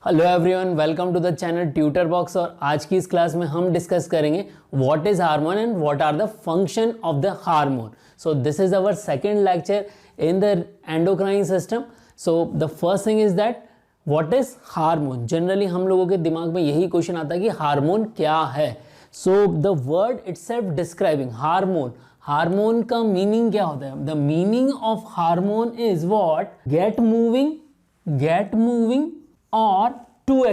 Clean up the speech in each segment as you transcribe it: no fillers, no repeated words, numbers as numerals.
Hello everyone, welcome to the channel tutor box. और आज की इस क्लास में हम डिस्कस करेंगे what is hormone and what are the function of the hormone. So this is our second lecture in the endocrine system. So the first thing is that what is hormone. Generally हम लोगों के दिमाग में यही question आता है कि hormone क्या है। So the word itself describing hormone, hormone का मीनिंग क्या होता है? The meaning of hormone is what get moving और टू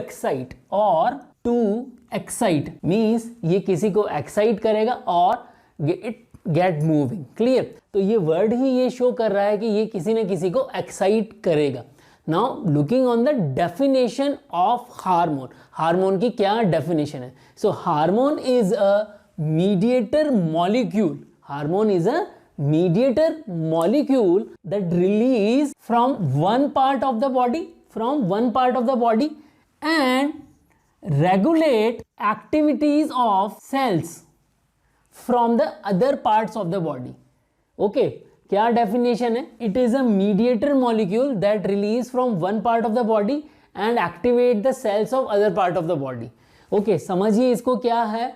एक्साइट मीन्स ये किसी को एक्साइट करेगा और इट गेट मूविंग। क्लियर? तो ये वर्ड ही ये शो कर रहा है कि ये किसी न किसी को एक्साइट करेगा। Now looking on the definition of hormone, hormone की क्या डेफिनेशन है? So hormone is a mediator molecule, hormone is a mediator molecule that release from one part of the body and regulate activities of cells from the other parts of the body. Okay, क्या definition है? It is a mediator molecule that release from one part of the body and activate the cells of other part of the body. Okay, समझिए इसको क्या है।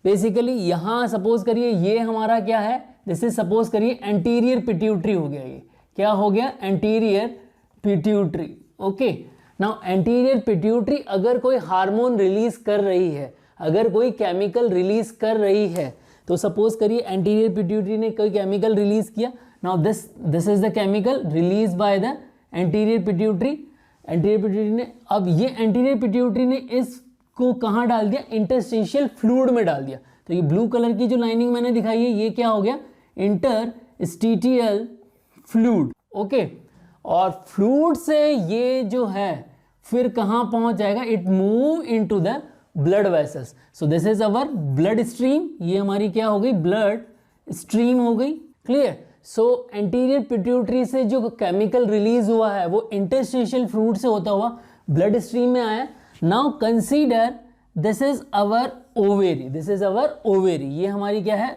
Basically यहाँ suppose करिए ये हमारा क्या है, दिस इज सपोज करिए एंटीरियर पिट्यूटरी हो गया। ये क्या हो गया? Anterior pituitary. Okay, now anterior pituitary अगर कोई हार्मोन रिलीज कर रही है, अगर कोई केमिकल रिलीज कर रही है, तो सपोज करिए एंटीरियर पिट्यूटरी ने कोई केमिकल रिलीज किया। Now this is the chemical release by the anterior pituitary. Anterior pituitary ने, अब ये एंटीरियर पिट्यूटरी ने इसको कहाँ डाल दिया? इंटरस्टिशियल फ्लूइड में डाल दिया। तो ये ब्लू कलर की जो लाइनिंग मैंने दिखाई है ये क्या हो गया? Interstitial fluid. ओके, और फ्लूइड से ये जो है फिर कहाँ पहुंच जाएगा? It move into the blood vessels. So this is our blood stream. ये हमारी क्या हो गई? ब्लड स्ट्रीम हो गई। क्लियर? सो एंटीरियर पिट्यूटरी से जो केमिकल रिलीज हुआ है वो इंटरस्टिशियल फ्लूइड से होता हुआ ब्लड स्ट्रीम में आया। Now consider this is our ovary, this is our ovary. ये हमारी क्या है?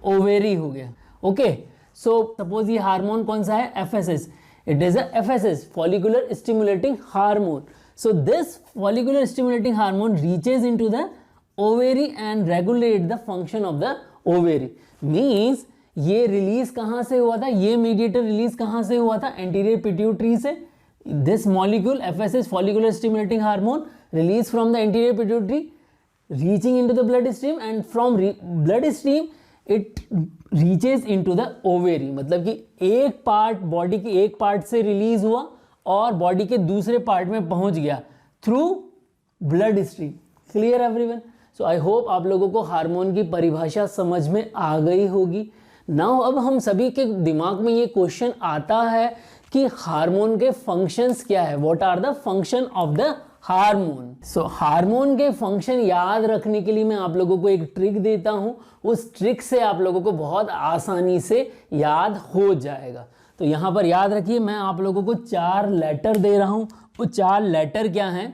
ओवेरी हो गया। ओके, सो सपोज ये हार्मोन कौन सा है? FSS. It is a FSS, follicular stimulating hormone. So this follicular stimulating hormone reaches into the ovary and regulate the function of the ovary. Means ये रिलीज कहां से हुआ था? ये मीडिएटर रिलीज कहां से हुआ था? एंटीरियर पिट्यूटरी से। This molecule FSS, follicular stimulating hormone, released from the anterior pituitary reaching into the blood stream and from blood stream it reaches into the ovary। मतलब कि एक पार्ट बॉडी की एक पार्ट से रिलीज हुआ और body के दूसरे पार्ट में पहुंच गया through blood stream. Clear everyone? So I hope आप लोगों को हार्मोन की परिभाषा समझ में आ गई होगी। नाउ अब हम सभी के दिमाग में ये क्वेश्चन आता है कि हार्मोन के फंक्शंस क्या है? What are the function of the hormone. So hormone के फंक्शन याद रखने के लिए मैं आप लोगों को एक ट्रिक देता हूं। उस ट्रिक से आप लोगों को बहुत आसानी से याद हो जाएगा। तो यहां पर याद रखिए, मैं आप लोगों को 4 लेटर दे रहा हूं। वो 4 लेटर क्या हैं?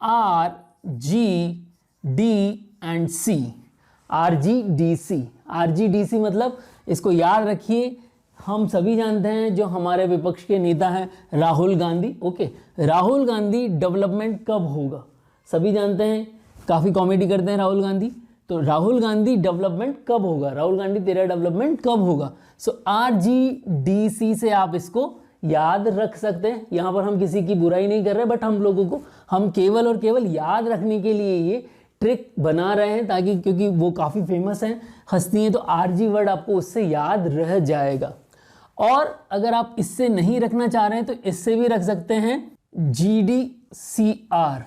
R, G, D and C. R G D C, R G D C मतलब इसको याद रखिए। हम सभी जानते हैं जो हमारे विपक्ष के नेता हैं राहुल गांधी। ओके, राहुल गांधी डेवलपमेंट कब होगा? सभी जानते हैं, काफ़ी कॉमेडी करते हैं राहुल गांधी। तो राहुल गांधी डेवलपमेंट कब होगा? राहुल गांधी तेरा डेवलपमेंट कब होगा? सो आर जी डी सी से आप इसको याद रख सकते हैं। यहाँ पर हम किसी की बुराई नहीं कर रहे, बट हम लोगों को हम केवल और केवल याद रखने के लिए ये ट्रिक बना रहे हैं, ताकि क्योंकि वो काफ़ी फेमस हैं, हस्ती हैं, तो आर जी वर्ड आपको उससे याद रह जाएगा। और अगर आप इससे नहीं रखना चाह रहे हैं तो इससे भी रख सकते हैं GDCR।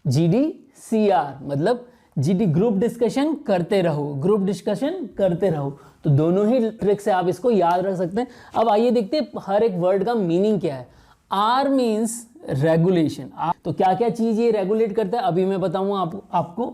GDCR मतलब GD ग्रुप डिस्कशन करते रहो, ग्रुप डिस्कशन करते रहो। तो दोनों ही ट्रिक से आप इसको याद रख सकते हैं। अब आइए देखते हैं हर एक वर्ड का मीनिंग क्या है। R means regulation. तो क्या क्या चीज ये रेगुलेट करता है अभी मैं बताऊंगा आपको।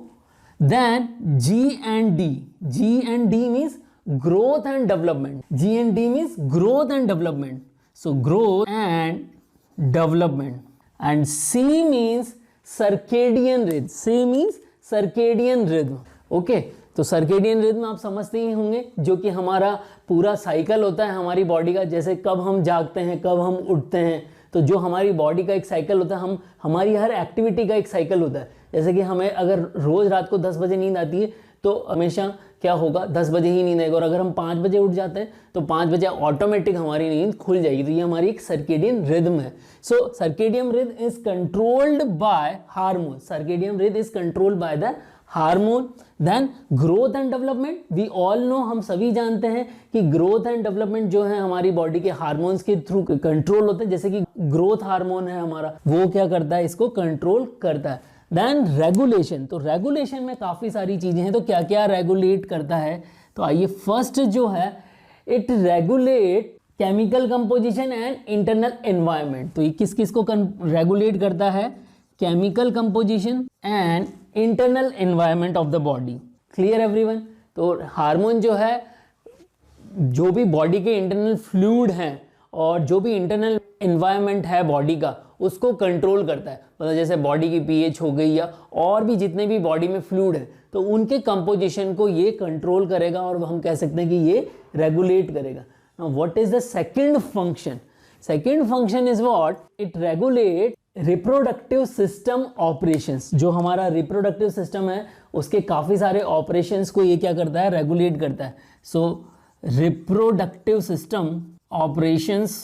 Then G and D means growth and development. G and D means growth and development. So growth and development. And C means circadian rhythm. C means circadian rhythm. Okay, तो सर्केडियन रिदम आप समझते ही होंगे, जो कि हमारा पूरा cycle होता है हमारी बॉडी का। जैसे कब हम जागते हैं, कब हम उठते हैं, तो जो हमारी बॉडी का एक साइकिल होता है, हमारी हर एक्टिविटी का एक साइकिल होता है। जैसे कि हमें अगर रोज़ रात को 10 बजे नींद आती है तो हमेशा क्या होगा, 10 बजे ही नींद आएगी, और अगर हम 5 बजे उठ जाते हैं तो 5 बजे ऑटोमेटिक हमारी नींद खुल जाएगी। तो ये हमारी एक सर्केडियन रिदम है। So circadian rhythm is controlled by hormone, circadian rhythm is controlled by the hormone. Then growth and development, we all know, हम सभी जानते हैं कि ग्रोथ एंड डेवलपमेंट जो है हमारी बॉडी के हार्मोन्स के थ्रू कंट्रोल होते हैं। जैसे कि ग्रोथ हार्मोन है हमारा, वो क्या करता है, इसको कंट्रोल करता है। देन रेगुलेशन, तो रेगुलेशन में काफ़ी सारी चीज़ें हैं, तो क्या क्या रेगुलेट करता है, तो आइए फर्स्ट जो है, it regulate chemical composition and internal environment. तो ये किस किस को रेगुलेट करता है, chemical composition and internal environment of the body. Clear everyone. तो हार्मोन जो है, जो भी बॉडी के इंटरनल फ्लूइड हैं और जो भी इंटरनल एनवायरनमेंट है बॉडी का, उसको कंट्रोल करता है। मतलब जैसे बॉडी की पीएच हो गई या और भी जितने भी बॉडी में फ्लूइड है, तो उनके कंपोजिशन को ये कंट्रोल करेगा और हम कह सकते हैं कि ये रेगुलेट करेगा। Now what is the second function? Second function is what, it regulate reproductive system operations. जो हमारा रिप्रोडक्टिव सिस्टम है उसके काफ़ी सारे ऑपरेशंस को ये क्या करता है, रेगुलेट करता है। सो रिप्रोडक्टिव सिस्टम ऑपरेशंस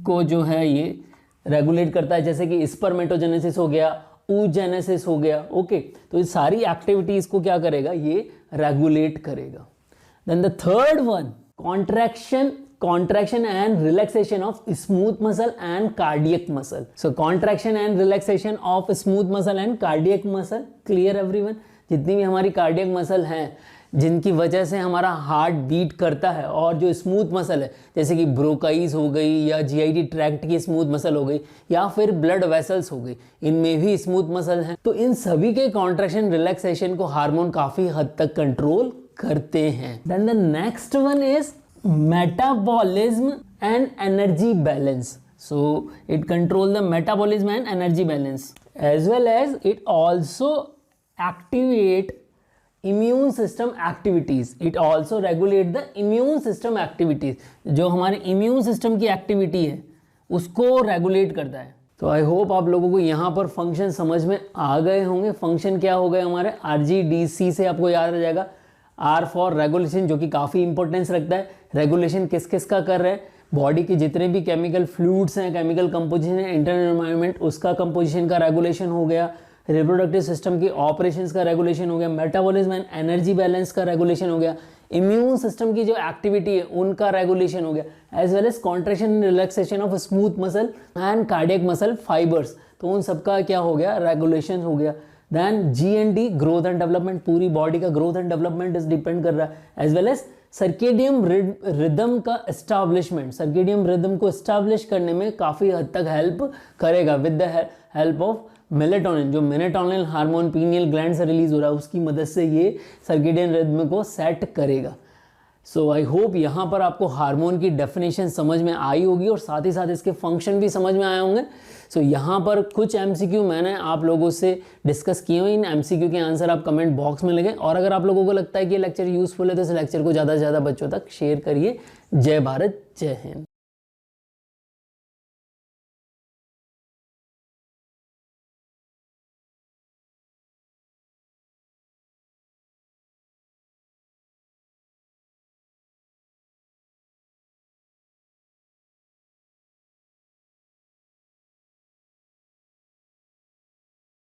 को जो है ये रेगुलेट करता है, जैसे कि स्पर्मेटोजेनेसिस हो गया, oogenesis हो गया। ओके, तो ये सारी एक्टिविटीज को क्या करेगा, ये रेगुलेट करेगा। Then the third one, contraction and relaxation of smooth muscle and cardiac muscle. So contraction and relaxation of smooth muscle and cardiac muscle. Clear everyone? जितनी भी हमारी कार्डियक मसल हैं जिनकी वजह से हमारा हार्ट बीट करता है, और जो स्मूथ मसल है जैसे कि ब्रोकाइज हो गई या जीआईटी ट्रैक्ट की स्मूथ मसल हो गई या फिर ब्लड वेसल्स हो गई, इनमें भी स्मूथ मसल हैं। तो इन सभी के कॉन्ट्रैक्शन रिलैक्सेशन को हार्मोन काफ़ी हद तक कंट्रोल करते हैं। Then the next one is metabolism and energy balance. So it control the metabolism and energy balance, as well as it also activate immune system activities. It also regulate the immune system activities. जो हमारे immune system की activity है उसको regulate करता है। तो I hope आप लोगों को यहाँ पर फंक्शन समझ में आ गए होंगे। फंक्शन क्या हो गए हमारे, RGDC से आपको याद आ जाएगा, R फॉर रेगुलेशन, जो कि काफ़ी इंपॉर्टेंस रखता है। रेगुलेशन किस किस का कर रहे हैं, बॉडी के जितने भी केमिकल फ्लूइड्स हैं, केमिकल कंपोजिशन है, इंटरनल एनवायरनमेंट उसका कंपोजिशन का रेगुलेशन हो गया, रिप्रोडक्टिव सिस्टम की ऑपरेशंस का रेगुलेशन हो गया, मेटाबॉलिज्म एंड एनर्जी बैलेंस का रेगुलेशन हो गया, इम्यून सिस्टम की जो एक्टिविटी है उनका रेगुलेशन हो गया, as well as contraction and relaxation of smooth muscle and cardiac muscle fibres, तो उन सबका क्या हो गया, रेगुलेशन हो गया। Then G&D, growth and development, पूरी बॉडी का growth and development is depend कर रहा है, as well as circadian rhythm का एस्टैब्लिशमेंट, सर्केडियम रिदम को एस्टैब्लिश करने में काफ़ी हद तक हेल्प करेगा with the help of melatonin, जो मेलेटोनिन हार्मोन पीनियल ग्लैंड से रिलीज हो रहा है उसकी मदद से ये सर्केडियन रिदम को सेट करेगा। सो आई होप यहाँ पर आपको हार्मोन की डेफिनेशन समझ में आई होगी और साथ ही साथ इसके फंक्शन भी समझ में आए होंगे। सो यहाँ पर कुछ MCQ मैंने आप लोगों से डिस्कस किए हुए, इन MCQ के आंसर आप कमेंट बॉक्स में लगे, और अगर आप लोगों को लगता है कि ये लेक्चर यूजफुल है तो इस लेक्चर को ज़्यादा से ज़्यादा बच्चों तक शेयर करिए। जय भारत, जय हिंद।